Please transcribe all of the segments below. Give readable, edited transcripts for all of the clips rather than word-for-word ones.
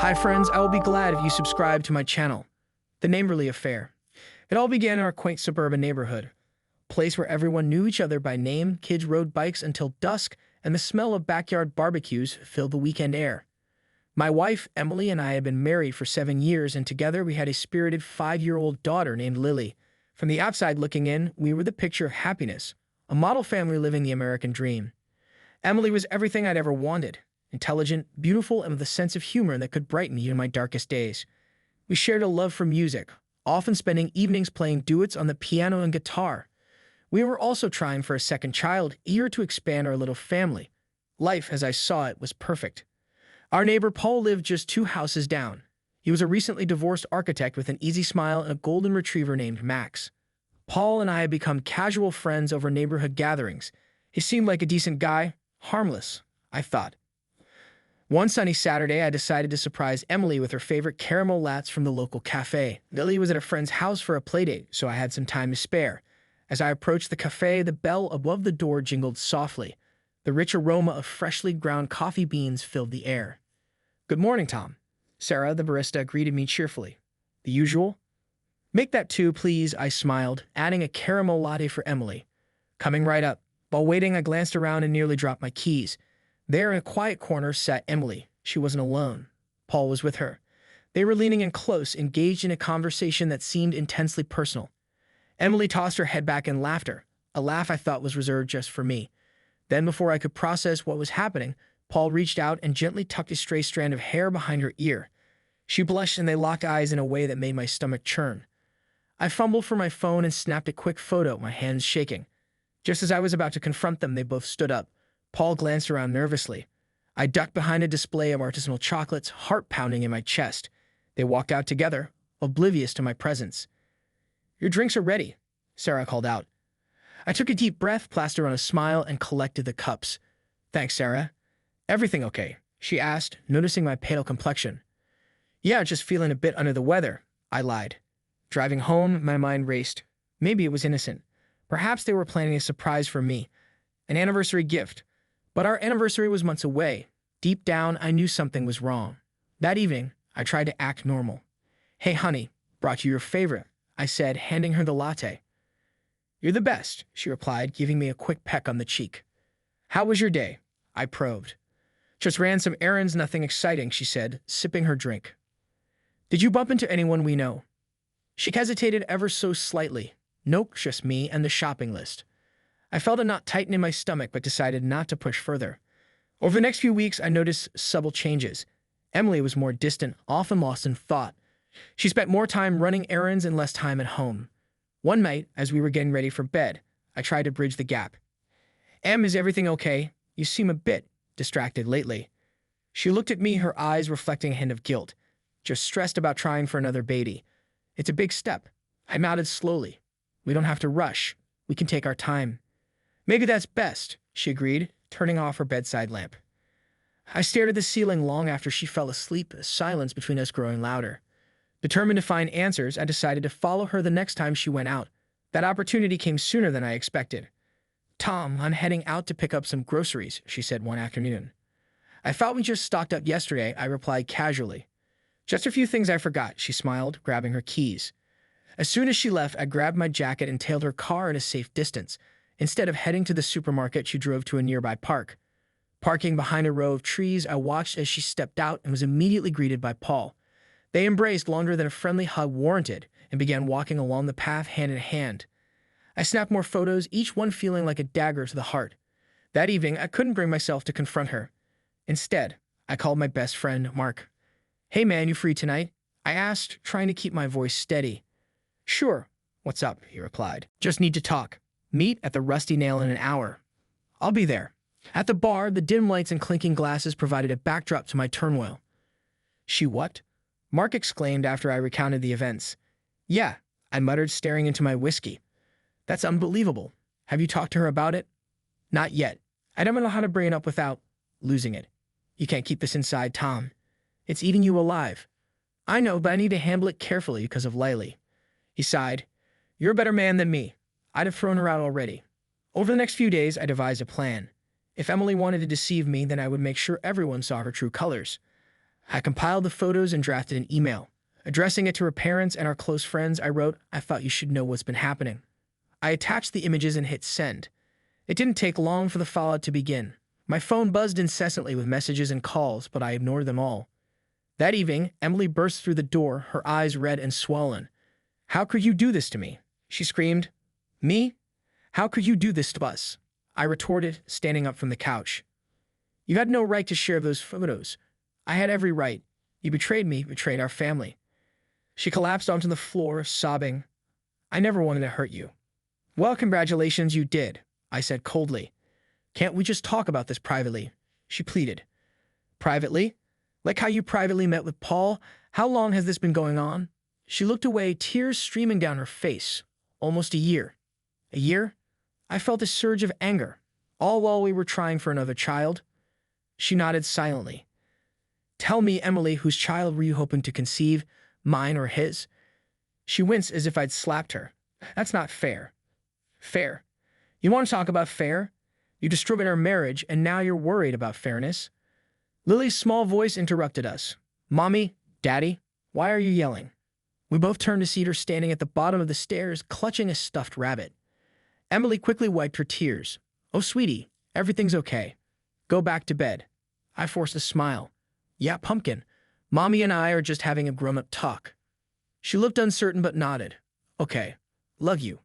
Hi friends, I will be glad if you subscribe to my channel. The Neighborly Affair. It all began in our quaint suburban neighborhood, a place where everyone knew each other by name, kids rode bikes until dusk, and the smell of backyard barbecues filled the weekend air. My wife, Emily, and I had been married for 7 years, and together we had a spirited 5-year-old daughter named Lily. From the outside looking in, we were the picture of happiness, a model family living the American dream. Emily was everything I'd ever wanted. Intelligent, beautiful, and with a sense of humor that could brighten even my darkest days. We shared a love for music, often spending evenings playing duets on the piano and guitar. We were also trying for a second child, eager to expand our little family. Life, as I saw it, was perfect. Our neighbor Paul lived just 2 houses down. He was a recently divorced architect with an easy smile and a golden retriever named Max. Paul and I had become casual friends over neighborhood gatherings. He seemed like a decent guy, harmless, I thought. One sunny Saturday, I decided to surprise Emily with her favorite caramel lattes from the local cafe. Lily was at a friend's house for a playdate, so I had some time to spare. As I approached the cafe, the bell above the door jingled softly. The rich aroma of freshly ground coffee beans filled the air. "Good morning, Tom." Sarah, the barista, greeted me cheerfully. "The usual?" "Make that 2, please," I smiled, adding a caramel latte for Emily. Coming right up. While waiting, I glanced around and nearly dropped my keys. There in a quiet corner sat Emily. She wasn't alone. Paul was with her. They were leaning in close, engaged in a conversation that seemed intensely personal. Emily tossed her head back in laughter, a laugh I thought was reserved just for me. Then, before I could process what was happening, Paul reached out and gently tucked a stray strand of hair behind her ear. She blushed and they locked eyes in a way that made my stomach churn. I fumbled for my phone and snapped a quick photo, my hands shaking. Just as I was about to confront them, they both stood up. Paul glanced around nervously. I ducked behind a display of artisanal chocolates, heart pounding in my chest. They walked out together, oblivious to my presence. "Your drinks are ready," Sarah called out. I took a deep breath, plastered on a smile, and collected the cups. "Thanks, Sarah." "Everything okay?" she asked, noticing my pale complexion. "Yeah, just feeling a bit under the weather," I lied. Driving home, my mind raced. Maybe it was innocent. Perhaps they were planning a surprise for me, an anniversary gift. But our anniversary was months away. Deep down, I knew something was wrong. That evening, I tried to act normal. "Hey, honey, brought you your favorite," I said, handing her the latte. "You're the best," she replied, giving me a quick peck on the cheek. "How was your day?" I probed. "Just ran some errands, nothing exciting," she said, sipping her drink. "Did you bump into anyone we know?" She hesitated ever so slightly. "Nope, just me and the shopping list." I felt a knot tighten in my stomach, but decided not to push further. Over the next few weeks, I noticed subtle changes. Emily was more distant, often lost in thought. She spent more time running errands and less time at home. One night, as we were getting ready for bed, I tried to bridge the gap. "Em, is everything okay? You seem a bit distracted lately." She looked at me, her eyes reflecting a hint of guilt. "Just stressed about trying for another baby. It's a big step." I nodded slowly. "We don't have to rush. We can take our time." "Maybe that's best," she agreed, turning off her bedside lamp. I stared at the ceiling long after she fell asleep, a silence between us growing louder. Determined to find answers, I decided to follow her the next time she went out. That opportunity came sooner than I expected. "Tom, I'm heading out to pick up some groceries," she said one afternoon. "I thought we just stocked up yesterday," I replied casually. "Just a few things I forgot," she smiled, grabbing her keys. As soon as she left, I grabbed my jacket and tailed her car at a safe distance. Instead of heading to the supermarket, she drove to a nearby park. Parking behind a row of trees, I watched as she stepped out and was immediately greeted by Paul. They embraced longer than a friendly hug warranted and began walking along the path hand in hand. I snapped more photos, each one feeling like a dagger to the heart. That evening, I couldn't bring myself to confront her. Instead, I called my best friend, Mark. "Hey man, you free tonight?" I asked, trying to keep my voice steady. "Sure. What's up?" he replied. "Just need to talk. Meet at the Rusty Nail in an hour." "I'll be there." At the bar, the dim lights and clinking glasses provided a backdrop to my turmoil. "She what?" Mark exclaimed after I recounted the events. "Yeah," I muttered, staring into my whiskey. "That's unbelievable. Have you talked to her about it?" "Not yet. I don't know how to bring it up without losing it." "You can't keep this inside, Tom. It's eating you alive." "I know, but I need to handle it carefully because of Lily." He sighed. "You're a better man than me. I'd have thrown her out already." Over the next few days, I devised a plan. If Emily wanted to deceive me, then I would make sure everyone saw her true colors. I compiled the photos and drafted an email. Addressing it to her parents and our close friends, I wrote, "I thought you should know what's been happening." I attached the images and hit send. It didn't take long for the fallout to begin. My phone buzzed incessantly with messages and calls, but I ignored them all. That evening, Emily burst through the door, her eyes red and swollen. "How could you do this to me?" she screamed. "Me? How could you do this to us?" I retorted, standing up from the couch. "You had no right to share those photos. I had every right. You betrayed me, betrayed our family." She collapsed onto the floor, sobbing. "I never wanted to hurt you." "Well, congratulations, you did," I said coldly. "Can't we just talk about this privately?" she pleaded. "Privately? Like how you privately met with Paul? How long has this been going on?" She looked away, tears streaming down her face. "Almost a year." "A year?" I felt a surge of anger. "All while we were trying for another child?" She nodded silently. "Tell me, Emily, whose child were you hoping to conceive? Mine or his?" She winced as if I'd slapped her. "That's not fair." "Fair? You want to talk about fair? You destroyed our marriage, and now you're worried about fairness." Lily's small voice interrupted us. "Mommy, Daddy, why are you yelling?" We both turned to see her standing at the bottom of the stairs, clutching a stuffed rabbit. Emily quickly wiped her tears. "Oh, sweetie, everything's okay. Go back to bed." I forced a smile. "Yeah, Pumpkin. Mommy and I are just having a grown-up talk." She looked uncertain but nodded. "Okay. Love you."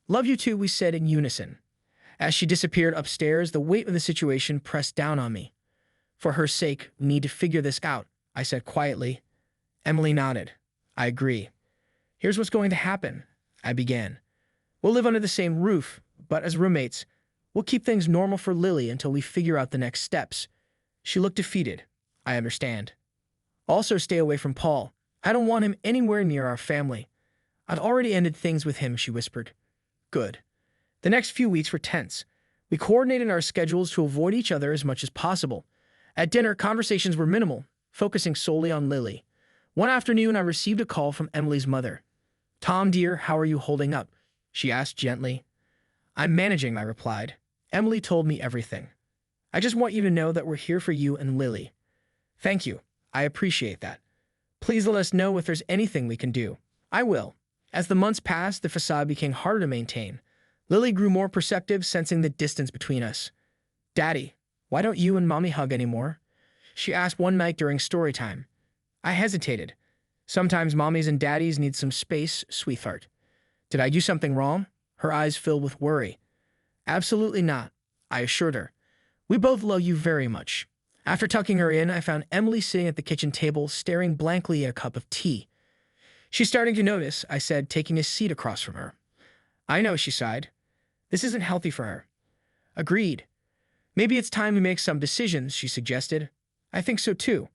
"Love you too," we said in unison. As she disappeared upstairs, the weight of the situation pressed down on me. "For her sake, we need to figure this out," I said quietly. Emily nodded. "I agree." "Here's what's going to happen," I began. "We'll live under the same roof, but as roommates, we'll keep things normal for Lily until we figure out the next steps." She looked defeated. "I understand." "Also stay away from Paul. I don't want him anywhere near our family." "I'd already ended things with him," she whispered. "Good." The next few weeks were tense. We coordinated our schedules to avoid each other as much as possible. At dinner, conversations were minimal, focusing solely on Lily. One afternoon, I received a call from Emily's mother. "Tom, dear, how are you holding up?" she asked gently. "I'm managing," I replied. "Emily told me everything. I just want you to know that we're here for you and Lily." "Thank you. I appreciate that. Please let us know if there's anything we can do." "I will." As the months passed, the facade became harder to maintain. Lily grew more perceptive, sensing the distance between us. "Daddy, why don't you and Mommy hug anymore?" she asked one night during story time. I hesitated. "Sometimes mommies and daddies need some space, sweetheart." "Did I do something wrong?" Her eyes filled with worry. "Absolutely not," I assured her. "We both love you very much." After tucking her in, I found Emily sitting at the kitchen table, staring blankly at a cup of tea. "She's starting to notice," I said, taking a seat across from her. "I know," she sighed. "This isn't healthy for her." "Agreed." "Maybe it's time we make some decisions," she suggested. "I think so too."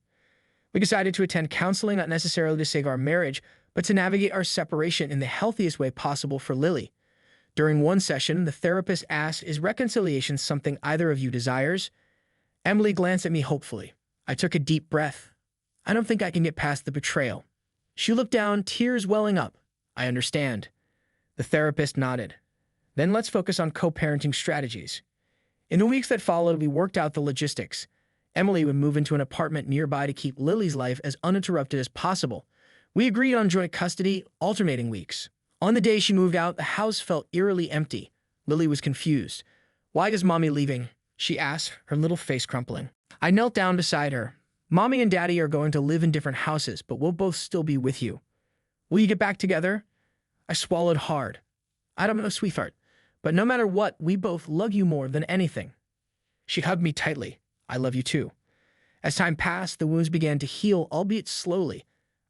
We decided to attend counseling, not necessarily to save our marriage, but to navigate our separation in the healthiest way possible for Lily. During one session, the therapist asked, "Is reconciliation something either of you desires?" Emily glanced at me hopefully. I took a deep breath. "I don't think I can get past the betrayal." She looked down, tears welling up. "I understand." The therapist nodded. "Then let's focus on co-parenting strategies." In the weeks that followed, we worked out the logistics. Emily would move into an apartment nearby to keep Lily's life as uninterrupted as possible. We agreed on joint custody, alternating weeks. On the day she moved out, the house felt eerily empty. Lily was confused. "Why is Mommy leaving?" she asked, her little face crumpling. I knelt down beside her. "Mommy and Daddy are going to live in different houses, but we'll both still be with you." "Will you get back together?" I swallowed hard. "I don't know, sweetheart, but no matter what, we both love you more than anything." She hugged me tightly. "I love you too." As time passed, the wounds began to heal, albeit slowly.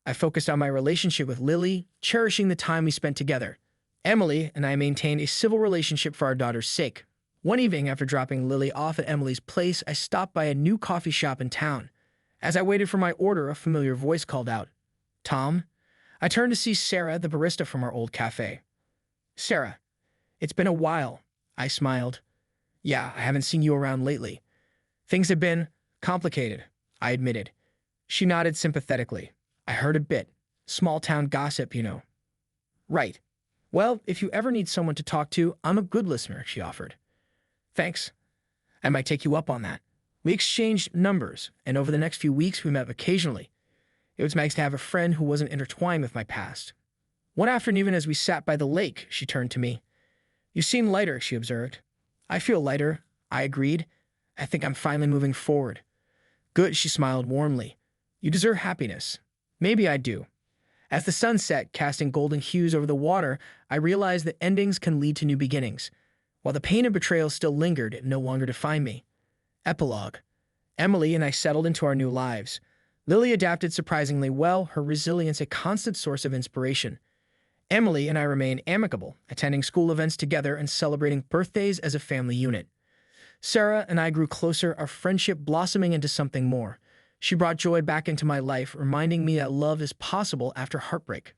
I focused on my relationship with Lily, cherishing the time we spent together. Emily and I maintained a civil relationship for our daughter's sake. One evening, after dropping Lily off at Emily's place, I stopped by a new coffee shop in town. As I waited for my order, a familiar voice called out, "Tom?" I turned to see Sarah, the barista from our old cafe. "Sarah, it's been a while," I smiled. "Yeah, I haven't seen you around lately." "Things have been complicated," I admitted. She nodded sympathetically. "I heard a bit. Small-town gossip, you know." "Right. Well, if you ever need someone to talk to, I'm a good listener," she offered. "Thanks. I might take you up on that." We exchanged numbers, and over the next few weeks we met occasionally. It was nice to have a friend who wasn't intertwined with my past. One afternoon, as we sat by the lake, she turned to me. "You seem lighter," she observed. "I feel lighter," I agreed. "I think I'm finally moving forward." "Good," she smiled warmly. "You deserve happiness." "Maybe I do." As the sun set, casting golden hues over the water, I realized that endings can lead to new beginnings. While the pain of betrayal still lingered, it no longer defined me. Epilogue. Emily and I settled into our new lives. Lily adapted surprisingly well, her resilience a constant source of inspiration. Emily and I remain amicable, attending school events together and celebrating birthdays as a family unit. Sarah and I grew closer, our friendship blossoming into something more. She brought joy back into my life, reminding me that love is possible after heartbreak.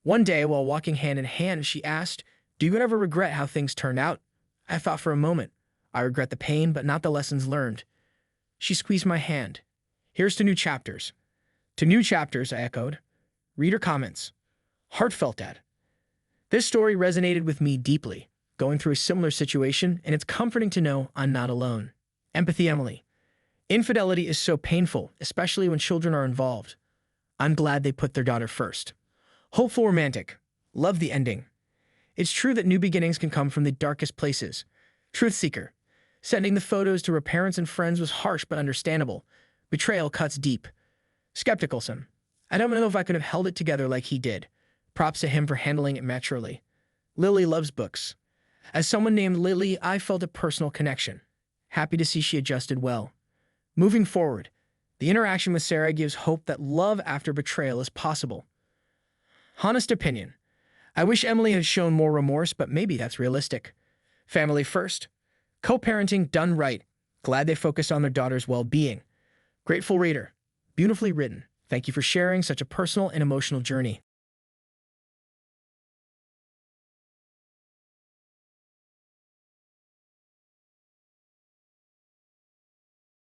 One day, while walking hand in hand, she asked, "Do you ever regret how things turned out?" I thought for a moment. I regret the pain, but not the lessons learned. She squeezed my hand. "Here's to new chapters." "To new chapters," I echoed. Reader comments. Heartfelt ad. This story resonated with me deeply, going through a similar situation, and it's comforting to know I'm not alone. Empathy, Emily. Infidelity is so painful, especially when children are involved. I'm glad they put their daughter first. Hopeful romantic. Love the ending. It's true that new beginnings can come from the darkest places. Truth seeker. Sending the photos to her parents and friends was harsh but understandable. Betrayal cuts deep. Skepticalsome. I don't know if I could have held it together like he did. Props to him for handling it maturely. Lily loves books. As someone named Lily, I felt a personal connection. Happy to see she adjusted well. Moving forward, the interaction with Sarah gives hope that love after betrayal is possible. Honest opinion. I wish Emily had shown more remorse, but maybe that's realistic. Family first. Co-parenting done right. Glad they focused on their daughter's well-being. Grateful reader. Beautifully written. Thank you for sharing such a personal and emotional journey.